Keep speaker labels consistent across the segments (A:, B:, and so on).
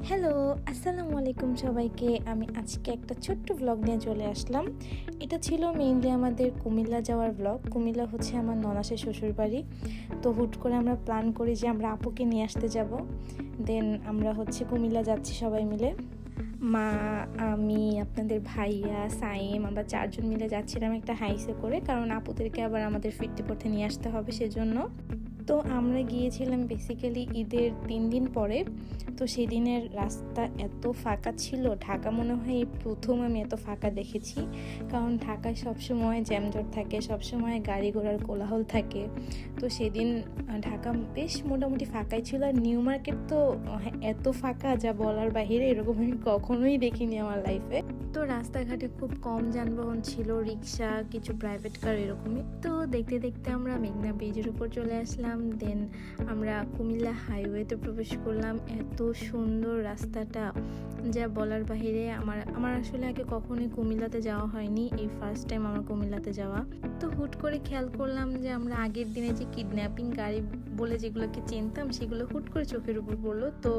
A: Hello, আসসালামু আলাইকুম সবাইকে। আমি আজকে একটা ছোট্ট ব্লগ নিয়ে চলে আসলাম। এটা ছিল মেইনলি আমাদের কুমিল্লা যাওয়ার ব্লগ। কুমিল্লা হচ্ছে আমার ননাসের শ্বশুরবাড়ি। তো হুট করে আমরা প্ল্যান করি যে আমরা আপুকে নিয়ে আসতে যাব। দেন আমরা হচ্ছে কুমিল্লা যাচ্ছি সবাই মিলে। মা, আমি, আপনাদের ভাইয়া, সাইম, আমরা 4 জন মিলে যাচ্ছিলাম একটা হাইসে করে, কারণ আপুদেরকে আবার আমাদের ফিরতে পথে নিয়ে আসতে হবে সেজন্য। তো আমরা গিয়েছিলাম বেসিক্যালি ঈদের 3 দিন পরে। তো সেদিনের রাস্তা এত ফাঁকা ছিল, ঢাকা মনে হয় এই প্রথম আমি এত ফাঁকা দেখেছি। কারণ ঢাকায় সবসময় জ্যামজট থাকে, সবসময় গাড়ি ঘোড়ার কোলাহল থাকে। তো সেদিন ঢাকা বেশ মোটামুটি ফাঁকাই ছিল। আর নিউ মার্কেট তো এত ফাঁকা যা বলার বাহিরে, এরকম আমি কখনোই দেখিনি আমার লাইফে। তো রাস্তাঘাটে খুব কম যানবাহন ছিল, রিক্সা, কিছু প্রাইভেট কার এরকমই। তো দেখতে দেখতে আমরা মেঘনা ব্রিজের উপর চলে আসলাম। দেন আমরা কুমিল্লা হাইওয়েতে প্রবেশ করলাম। এত সুন্দর রাস্তাটা যা বলার বাহিরে। আমার আসলে আগে কখনোই কুমিল্লাতে যাওয়া হয়নি, এই ফার্স্ট টাইম আমার কুমিল্লাতে যাওয়া। তো হুট করে খেয়াল করলাম যে আমরা আগের দিনে যে কিডন্যাপিং গাড়ি বলে যেগুলোকে চিনতাম, সেগুলো হুট করে চোখের উপর পড়লো। তো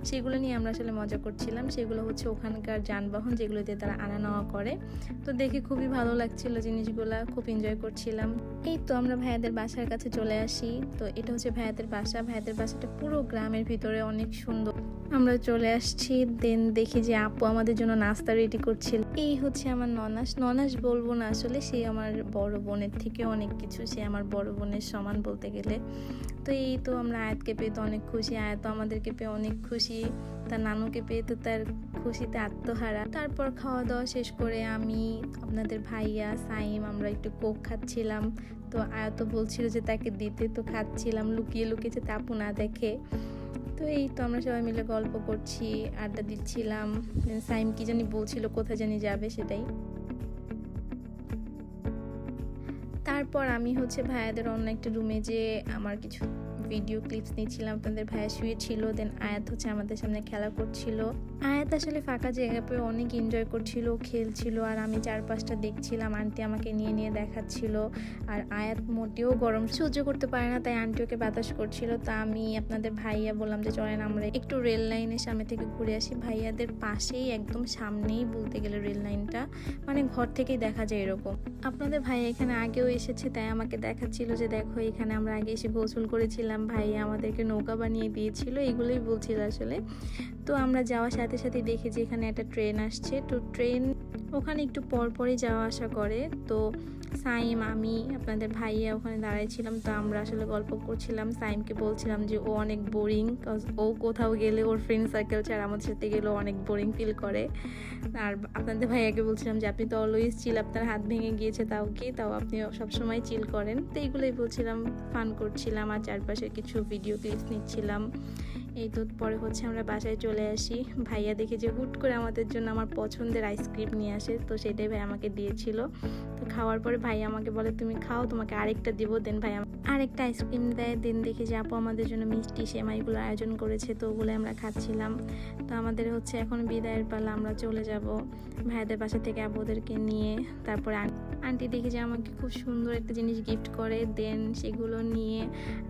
A: সেগুলো নিয়ে আমরা আসলে মজা করছিলাম। সেগুলো হচ্ছে ওখানকার যানবাহন যেগুলো দিয়ে তারা আনা নেওয়া করে। তো দেখে খুবই ভালো লাগছিল জিনিসগুলা, খুব এনজয় করছিলাম। এই তো আমরা ভাইয়াদের বাসার কাছে চলে আসি। তো এটা হচ্ছে ভাইয়াদের বাসা। ভাইয়াদের বাসাটা পুরো গ্রামের ভিতরে, অনেক সুন্দর। আমরা চলে আসছি। দেন দেখি যে আপু আমাদের জন্য নাস্তা রেডি করছিল। এই হচ্ছে আমার ননাস বলবো না, আসলে সে আমার বড় বোনের থেকে অনেক কিছু, সে আমার বড় বোনের সমান বলতে গেলে। তো এই তো আমরা আয়াতকে পেয়ে তো অনেক খুশি, আয়াত আমাদেরকে পেয়ে অনেক খুশি, তার নানুকে পেয়ে তো তার খুশিতে আত্মহারা। তারপর খাওয়া দাওয়া শেষ করে আমি, আপনাদের ভাইয়া, সাইম আমরা একটু কোক খাচ্ছিলাম। তো আয়াত বলছিল যে তাকে দিতে, তো খাচ্ছিলাম লুকিয়ে লুকিয়ে যাতে আপু না দেখে। তো এই তো আমরা সবাই মিলে গল্প করছি, আড্ডা দিচ্ছিলাম। সাইম কি জানি বলছিল, কোথায় জানি যাবে সেটাই। তারপর আমি হচ্ছে ভাইয়াদের অন্য একটা রুমে যে আমার কিছু ভিডিও ক্লিপস নিচ্ছিলাম। আপনাদের ভাইয়া শুয়ে ছিল। দেন আয়াত হচ্ছে আমাদের সামনে খেলা করছিল। আয়াত আসলে ফাঁকা জায়গা পেয়ে অনেক এনজয় করছিল, খেলছিল। আর আমি চারপাশটা দেখছিলাম, আন্টি আমাকে নিয়ে নিয়ে দেখাচ্ছিল। আর আয়াত মোটেও গরম সহ্য করতে পারে না, তাই আন্টি ওকে বাতাস করছিল। তা আমি আপনাদের ভাইয়া বললাম যে চলেন আমরা একটু রেল লাইনের সামনে থেকে ঘুরে আসি। ভাইয়াদের পাশেই, একদম সামনেই বলতে গেলে রেল লাইনটা, মানে ঘর থেকেই দেখা যায় এরকম। আপনাদের ভাইয়া এখানে আগেও এসেছে, তাই আমাকে দেখাচ্ছিল যে দেখো এখানে আমরা আগে এসে গোসল করেছিলাম, ভাইয়া আমাদেরকে নৌকা বানিয়ে দিয়েছিল, এগুলোই বলছিল আসলে। তো আমরা যাওয়ার সাথে সাথে দেখি যে এখানে একটা ট্রেন আসছে। তো ট্রেন ওখানে একটু পরপরই যাওয়া আসা করে। তো সাইম, আমি, আপনাদের ভাইয়া ওখানে দাঁড়াইছিলাম। তো আমরা আসলে গল্প করছিলাম। সাইমকে বলছিলাম যে ও অনেক বোরিং, ও কোথাও গেলে ওর ফ্রেন্ড সার্কেল ছাড়া আমাদের সাথে গেলেও অনেক বোরিং ফিল করে। আর আপনাদের ভাইয়াকে বলছিলাম যে আপনি তো অলওয়েজ চিল, আপনার হাত ভেঙে গিয়েছে তাও আপনি সবসময় চিল করেন। তো এইগুলোই বলছিলাম, ফান করছিলাম আর চারপাশের কিছু ভিডিও ক্লিপস নিচ্ছিলাম। এই তো পরে হচ্ছে আমরা বাসায় চলে আসি। ভাইয়া দেখে যে হুট করে আমাদের জন্য আমার পছন্দের আইসক্রিম নিয়ে আসে, তো সেটাই ভাই আমাকে দিয়েছিল। তো খাওয়ার পরে ভাইয়া আমাকে বলে তুমি খাও, তোমাকে আরেকটা দিব। দেন ভাই আরেকটা আইসক্রিম দেয়। দেন দেখি যে আপু আমাদের জন্য মিষ্টি সেমাইগুলো আয়োজন করেছে, তো ওগুলো আমরা খাচ্ছিলাম। তো আমাদের হচ্ছে এখন বিদায়ের পালা, আমরা চলে যাব ভাইয়াদের বাসা থেকে আপুদেরকে নিয়ে। তারপরে আন্টি দেখি যে আমাকে খুব সুন্দর একটা জিনিস গিফট করে। দেন সেগুলো নিয়ে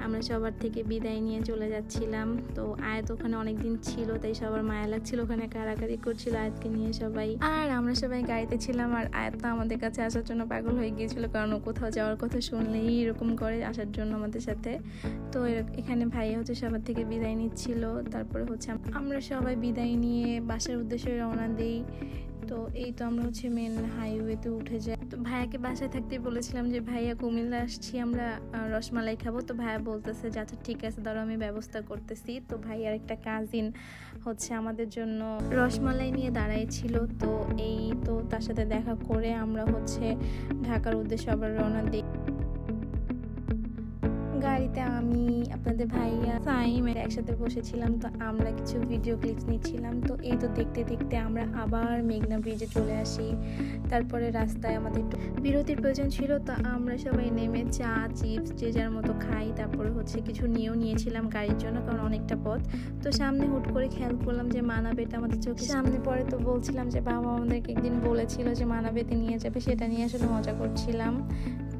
A: আমরা সবার থেকে বিদায় নিয়ে চলে যাচ্ছিলাম। তো আয়াত ওখানে অনেকদিন ছিল, তাই সবার মায়া লাগছিল, ওখানে কারাকারি করছিল আয়াতকে নিয়ে সবাই। আর আমরা সবাই গাড়িতে ছিলাম। আর আয়াত তো আমাদের কাছে আসার জন্য পাগল হয়ে গিয়েছিল, কারণ ও কোথাও যাওয়ার কথা শুনলেই এরকম করে আসার জন্য আমাদের সাথে। তো এখানে ভাইয়া হচ্ছে সবার থেকে বিদায় নিচ্ছিল। তারপরে হচ্ছে আমরা সবাই বিদায় নিয়ে বাসার উদ্দেশ্যে রওনা দিই। তো এই তো আমরা হচ্ছে মেন হাইওয়েতে উঠে যাই। তো ভাইয়াকে বাসায় থাকতে বলেছিলাম যে ভাইয়া কুমিল্লা আসছি, আমরা রসমালাই খাবো। তো ভাইয়া বলতেছে যে আচ্ছা ঠিক আছে, ধরো আমি ব্যবস্থা করতেছি। তো ভাইয়ার একটা কাজিন হচ্ছে আমাদের জন্য রসমালাই নিয়ে দাঁড়াইছিল। তো এই তো তার সাথে দেখা করে আমরা হচ্ছে ঢাকার উদ্দেশ্যে আবার রওনা দিই। গাড়িতে আমি, আপনাদের ভাইয়া, সাইম একসাথে বসেছিলাম। তো আমরা কিছু ভিডিও ক্লিপস নিচ্ছিলাম। তো এই তো দেখতে দেখতে আমরা আবার মেঘনা ব্রিজে চলে আসি। তারপরে রাস্তায় আমাদের একটু বিরতির প্রয়োজন ছিল, তো আমরা সবাই নেমে চা, চিপস যে যার মতো খাই। তারপরে হচ্ছে কিছু নিয়েছিলাম গাড়ির জন্য, কারণ অনেকটা পথ। তো সামনে হুট করে খেয়াল করলাম যে মানাবেটা আমাদের চোখের সামনে পড়ে। তো বলছিলাম যে বাবা আমাদেরকে একদিন বলেছিল যে মানাবেতে নিয়ে যাবে, সেটা নিয়ে আসলে মজা করছিলাম।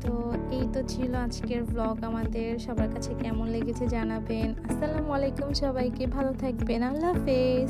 A: তো এই তো ছিল আজকের ব্লগ আমাদের। সবার কাছে কেমন লেগেছে জানাবেন। আসসালামু আলাইকুম সবাইকে, ভালো থাকবেন, আল্লাহ হাফেজ।